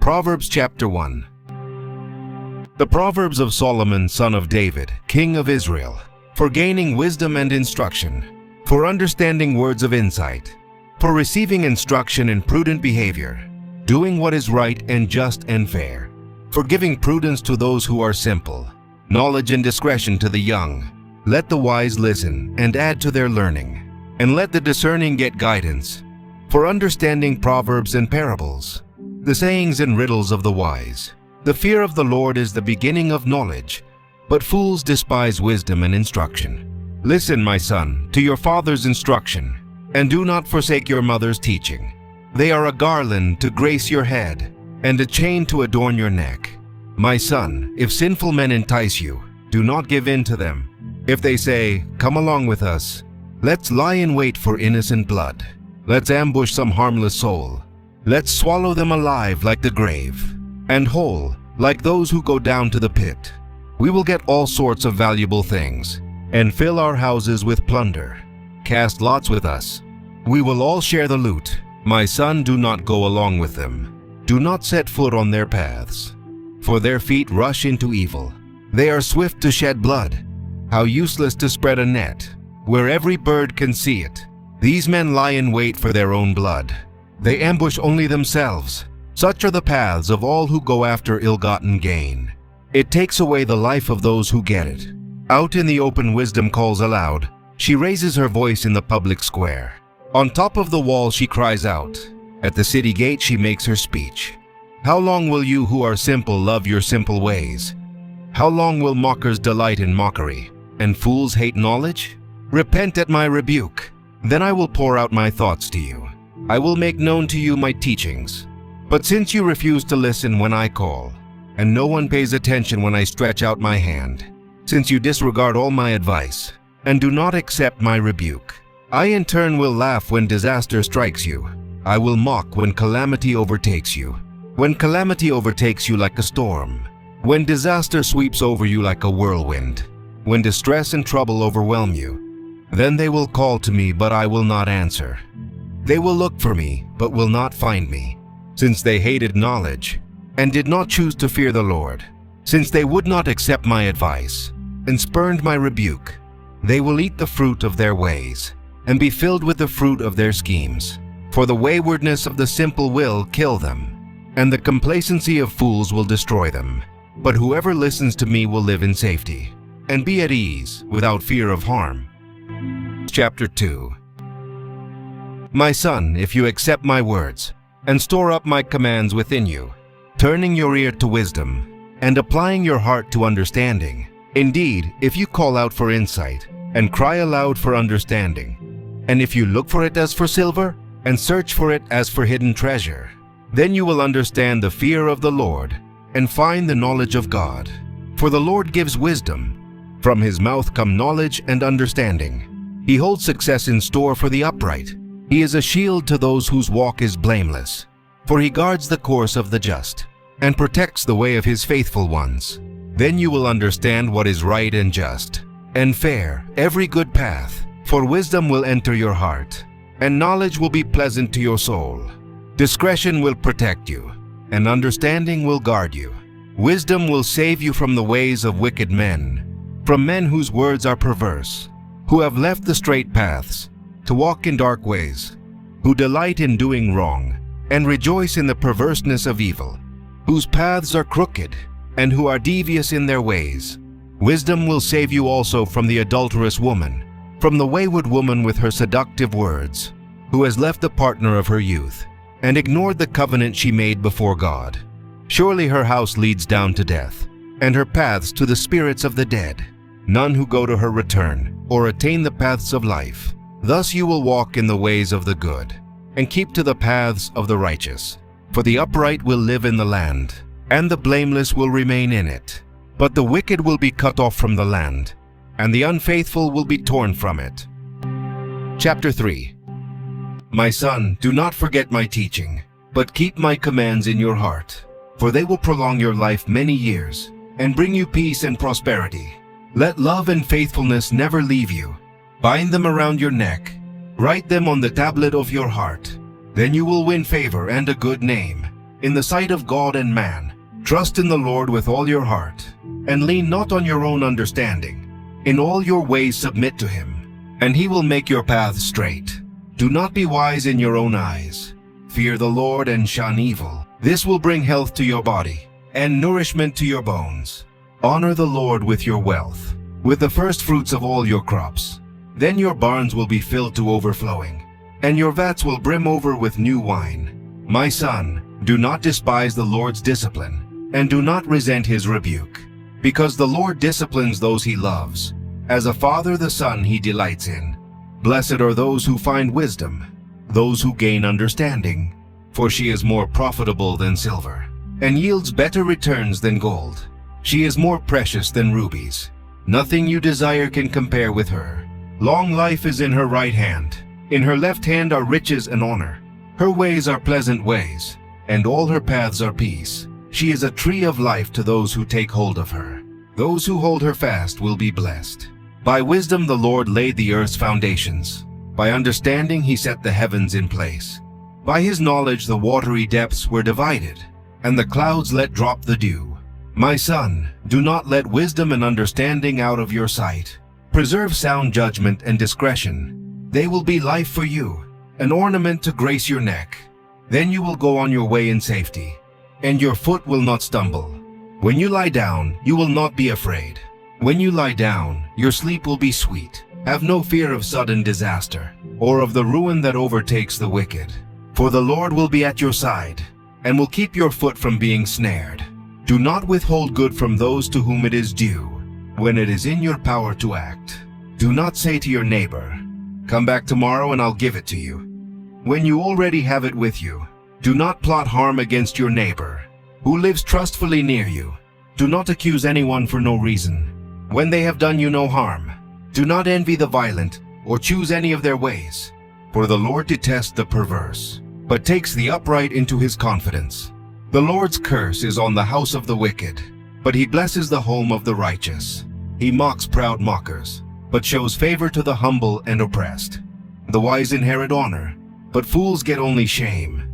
Proverbs chapter 1. The Proverbs of Solomon, son of David, king of Israel, for gaining wisdom and instruction, for understanding words of insight, for receiving instruction in prudent behavior, doing what is right and just and fair, for giving prudence to those who are simple, knowledge and discretion to the young. Let the wise listen and add to their learning, and let the discerning get guidance, for understanding proverbs and parables, the sayings and riddles of the wise. The fear of the Lord is the beginning of knowledge, but fools despise wisdom and instruction. Listen, my son, to your father's instruction, and do not forsake your mother's teaching. They are a garland to grace your head, and a chain to adorn your neck. My son, if sinful men entice you, do not give in to them. If they say, "Come along with us," let's lie in wait for innocent blood. Let's ambush some harmless soul. Let's swallow them alive like the grave, and whole like those who go down to the pit. We will get all sorts of valuable things, and fill our houses with plunder. Cast lots with us. We will all share the loot. My son, do not go along with them. Do not set foot on their paths, for their feet rush into evil. They are swift to shed blood. How useless to spread a net, where every bird can see it. These men lie in wait for their own blood. They ambush only themselves. Such are the paths of all who go after ill-gotten gain. It takes away the life of those who get it. Out in the open wisdom calls aloud. She raises her voice in the public square. On top of the wall she cries out. At the city gate she makes her speech. How long will you who are simple love your simple ways? How long will mockers delight in mockery, and fools hate knowledge? Repent at my rebuke, then I will pour out my thoughts to you. I will make known to you my teachings. But since you refuse to listen when I call, and no one pays attention when I stretch out my hand, since you disregard all my advice, and do not accept my rebuke, I in turn will laugh when disaster strikes you. I will mock when calamity overtakes you. When calamity overtakes you like a storm, when disaster sweeps over you like a whirlwind, when distress and trouble overwhelm you, then they will call to me, but I will not answer. They will look for me, but will not find me. Since they hated knowledge, and did not choose to fear the Lord, since they would not accept my advice, and spurned my rebuke, they will eat the fruit of their ways, and be filled with the fruit of their schemes. For the waywardness of the simple will kill them, and the complacency of fools will destroy them. But whoever listens to me will live in safety, and be at ease without fear of harm. Chapter 2. My son, if you accept my words, and store up my commands within you, turning your ear to wisdom, and applying your heart to understanding. Indeed, if you call out for insight, and cry aloud for understanding, and if you look for it as for silver, and search for it as for hidden treasure, then you will understand the fear of the Lord, and find the knowledge of God. For the Lord gives wisdom. From his mouth come knowledge and understanding. He holds success in store for the upright. He is a shield to those whose walk is blameless. For he guards the course of the just, and protects the way of his faithful ones. Then you will understand what is right and just, and fair, every good path. For wisdom will enter your heart, and knowledge will be pleasant to your soul. Discretion will protect you, and understanding will guard you. Wisdom will save you from the ways of wicked men, from men whose words are perverse, who have left the straight paths, to walk in dark ways, who delight in doing wrong, and rejoice in the perverseness of evil, whose paths are crooked, and who are devious in their ways. Wisdom will save you also from the adulterous woman, from the wayward woman with her seductive words, who has left the partner of her youth, and ignored the covenant she made before God. Surely her house leads down to death, and her paths to the spirits of the dead. None who go to her return, or attain the paths of life. Thus you will walk in the ways of the good, and keep to the paths of the righteous. For the upright will live in the land, and the blameless will remain in it. But the wicked will be cut off from the land, and the unfaithful will be torn from it. Chapter 3. My son, do not forget my teaching, but keep my commands in your heart, for they will prolong your life many years, and bring you peace and prosperity. Let love and faithfulness never leave you. Bind them around your neck. Write them on the tablet of your heart. Then you will win favor and a good name, in the sight of God and man. Trust in the Lord with all your heart, and lean not on your own understanding. In all your ways submit to him, and he will make your paths straight. Do not be wise in your own eyes. Fear the Lord and shun evil. This will bring health to your body, and nourishment to your bones. Honor the Lord with your wealth, with the first fruits of all your crops. Then your barns will be filled to overflowing, and your vats will brim over with new wine. My son, do not despise the Lord's discipline, and do not resent his rebuke, because the Lord disciplines those he loves. As a father the son he delights in. Blessed are those who find wisdom, those who gain understanding, for she is more profitable than silver, and yields better returns than gold. She is more precious than rubies. Nothing you desire can compare with her. Long life is in her right hand. In her left hand are riches and honor. Her ways are pleasant ways, and all her paths are peace. She is a tree of life to those who take hold of her. Those who hold her fast will be blessed. By wisdom the Lord laid the earth's foundations. By understanding he set the heavens in place. By his knowledge the watery depths were divided, and the clouds let drop the dew. My son, do not let wisdom and understanding out of your sight. Preserve sound judgment and discretion. They will be life for you, an ornament to grace your neck. Then you will go on your way in safety, and your foot will not stumble. When you lie down, you will not be afraid. When you lie down, your sleep will be sweet. Have no fear of sudden disaster, or of the ruin that overtakes the wicked. For the Lord will be at your side, and will keep your foot from being snared. Do not withhold good from those to whom it is due, when it is in your power to act. Do not say to your neighbor, "Come back tomorrow and I'll give it to you," when you already have it with you. Do not plot harm against your neighbor, who lives trustfully near you. Do not accuse anyone for no reason, when they have done you no harm. Do not envy the violent, or choose any of their ways. For the Lord detests the perverse, but takes the upright into his confidence. The Lord's curse is on the house of the wicked, but he blesses the home of the righteous. He mocks proud mockers, but shows favor to the humble and oppressed. The wise inherit honor, but fools get only shame.